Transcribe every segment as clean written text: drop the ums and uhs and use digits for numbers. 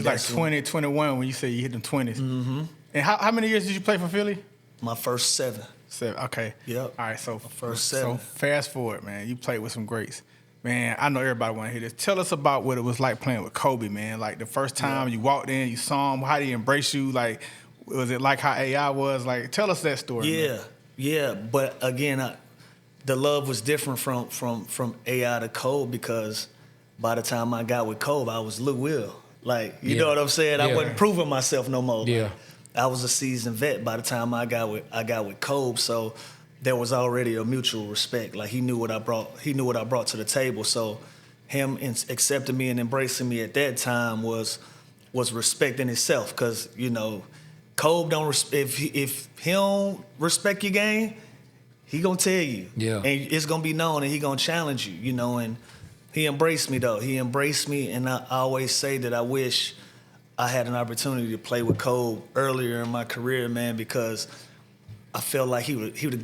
like 20, 21 when you say you hit them 20s. Mm-hmm. And how many years did you play for Philly? My first 7. 7, okay. Yep. All right, so first 7. So fast forward, man. You played with some greats. Man, I know everybody want to hear this. Tell us about what it was like playing with Kobe, man. Like the first time you walked in, you saw him. How did he embrace you? Like, was it like how AI was? Like, tell us that story. Man. Yeah. But again, the love was different from AI to Kobe because by the time I got with Kobe, I was Lou Will. Like, you know what I'm saying? I wasn't proving myself no more. Yeah. Like, I was a seasoned vet by the time I got with Kobe. So there was already a mutual respect. Like he knew what I brought. He knew what I brought to the table. So him accepting me and embracing me at that time was respect in itself. Because Kobe if he don't respect your game, he gonna tell you. Yeah. And it's gonna be known, and he gonna challenge you. And he embraced me though. He embraced me, and I always say that I wish I had an opportunity to play with Kobe earlier in my career, man, because I felt like he would have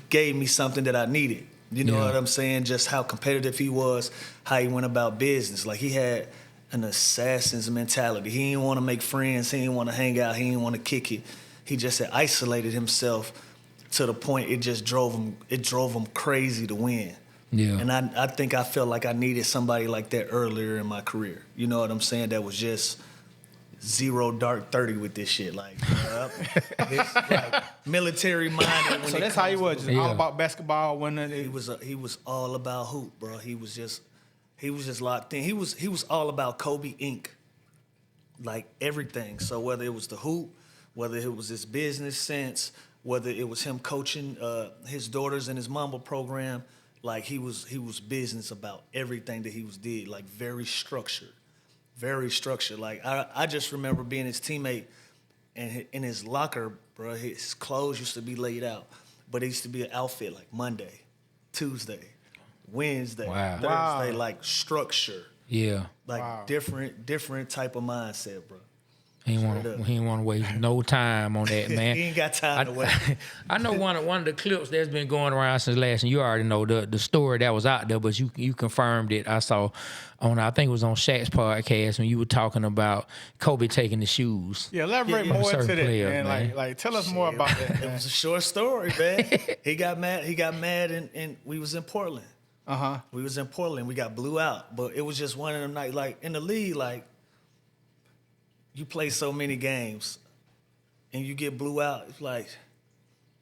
gave me something that I needed. You know what I'm saying? Just how competitive he was, how he went about business. Like he had an assassin's mentality. He didn't want to make friends. He didn't want to hang out. He didn't want to kick it. He just had isolated himself to the point it just drove him crazy to win. Yeah. And I think I felt like I needed somebody like that earlier in my career. You know what I'm saying? That was just zero dark 30 with this shit. Like, it's like military minded. So that's how he was, just all about basketball. He was all about hoop, bro. He was just locked in. He was all about Kobe Inc. Like everything. So whether it was the hoop, whether it was his business sense, whether it was him coaching his daughters in his Mamba program, like he was business about everything that he did. Like very structured. Very structured. Like I just remember being his teammate, and in his locker, bro, his clothes used to be laid out, but it used to be an outfit like Monday, Tuesday, Wednesday, Thursday, like structure. Yeah. Like different type of mindset, bro. He ain't want to waste no time on that, man. He ain't got time to waste. I know one of the clips that's been going around since last, and you already know the story that was out there, but you confirmed it. I saw I think it was on Shaq's podcast when you were talking about Kobe taking the shoes. Yeah, elaborate more into that, man. Like tell us more about that. Man. It was a short story, man. He got mad, and we was in Portland. We was in Portland. We got blew out, but it was just one of them nights. Like in the league, like. You play so many games, and you get blew out. It's like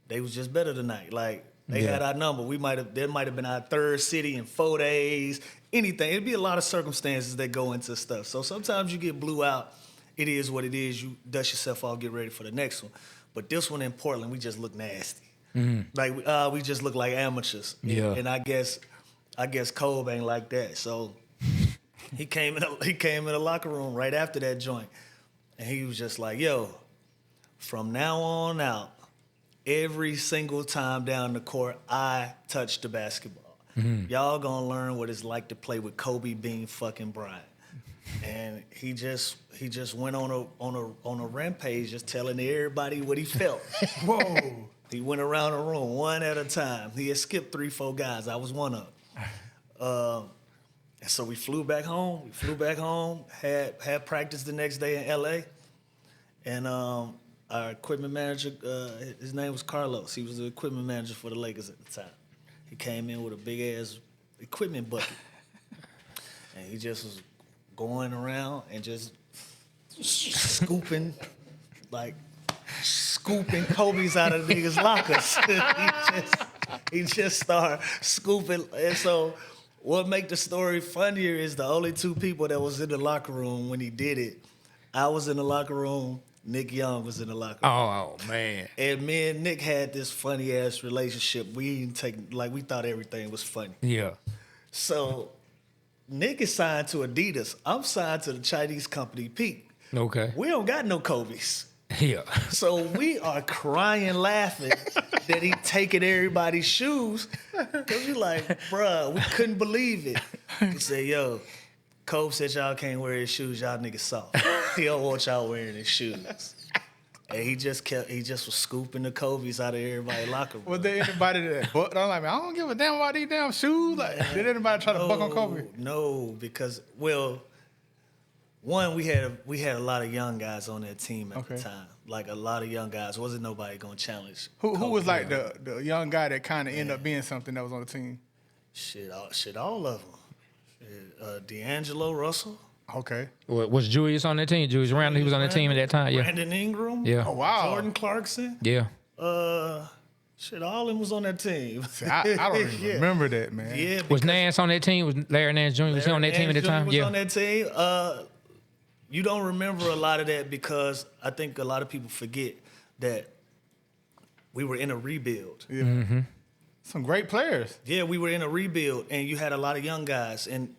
they was just better tonight. Like they had our number. There might have been our third city in 4 days. Anything. It'd be a lot of circumstances that go into stuff. So sometimes you get blew out. It is what it is. You dust yourself off, get ready for the next one. But this one in Portland, we just look nasty. Mm-hmm. Like we just look like amateurs. Yeah. And I guess Kobe ain't like that. So he came in the locker room right after that joint. And he was just like, yo, from now on out, every single time down the court, I touch the basketball. Mm-hmm. Y'all gonna learn what it's like to play with Kobe Bean fucking Bryant. And he just went on a rampage, just telling everybody what he felt. Whoa. He went around the room one at a time. He had skipped 3-4 guys. I was one of them. And so we flew back home. Had practice the next day in LA. And our equipment manager, his name was Carlos. He was the equipment manager for the Lakers at the time. He came in with a big ass equipment bucket. And he just was going around and just scooping Kobe's out of the niggas' lockers. he just started scooping. And so what make the story funnier is the only two people that was in the locker room when he did it. I was in the locker room. Nick Young was in the locker room. Oh man! And me and Nick had this funny ass relationship. We thought everything was funny. Yeah. So Nick is signed to Adidas. I'm signed to the Chinese company Peak. Okay. We don't got no Kobe's. Yeah. So we are crying, laughing that he taking everybody's shoes. Cause we like, bruh, we couldn't believe it. He said, yo, Kobe said y'all can't wear his shoes, y'all niggas soft. He don't want y'all wearing his shoes. And he just was scooping the Kobe's out of everybody's locker room. Was there anybody that bucked? I'm like, man, I don't give a damn about these damn shoes. Like, did anybody try to buck on Kobe? No, because, well, one, we had a lot of young guys on that team at Okay. the time. Like a lot of young guys. Wasn't nobody gonna challenge. Who Kobe was like Bryant. the young guy that kind of ended up being something that was on the team? All of them. D'Angelo Russell. Okay. Was Julius on that team? Julius Randle, he was on that team at that time. Yeah. Brandon Ingram. Yeah. Oh wow. Jordan Clarkson. Yeah. All of them was on that team. See, I don't even Yeah. remember that, man. Yeah. Was because Nance on that team? Was Larry Nance Jr. was he on that team at the time? Was Yeah. on that team. You don't remember a lot of that because I think a lot of people forget that we were in a rebuild. Yeah. Mm-hmm. Some great players. Yeah, we were in a rebuild, and you had a lot of young guys, and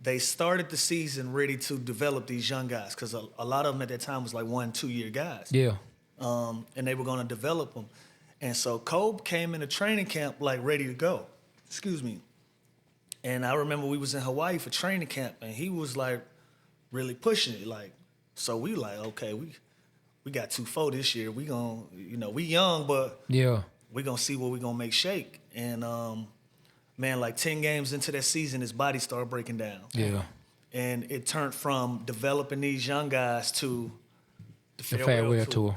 they started the season ready to develop these young guys because a lot of them at that time was like 1-2 year guys. Yeah. And they were going to develop them. And so Kobe came into training camp like ready to go. Excuse me. And I remember we was in Hawaii for training camp, and he was like really pushing it. Like, so we like, okay, we got 2-4 this year. We gonna, we young, but Yeah. we gonna see what we gonna make shake. And man, like 10 games into that season, his body started breaking down. Yeah. And it turned from developing these young guys to the The farewell tour.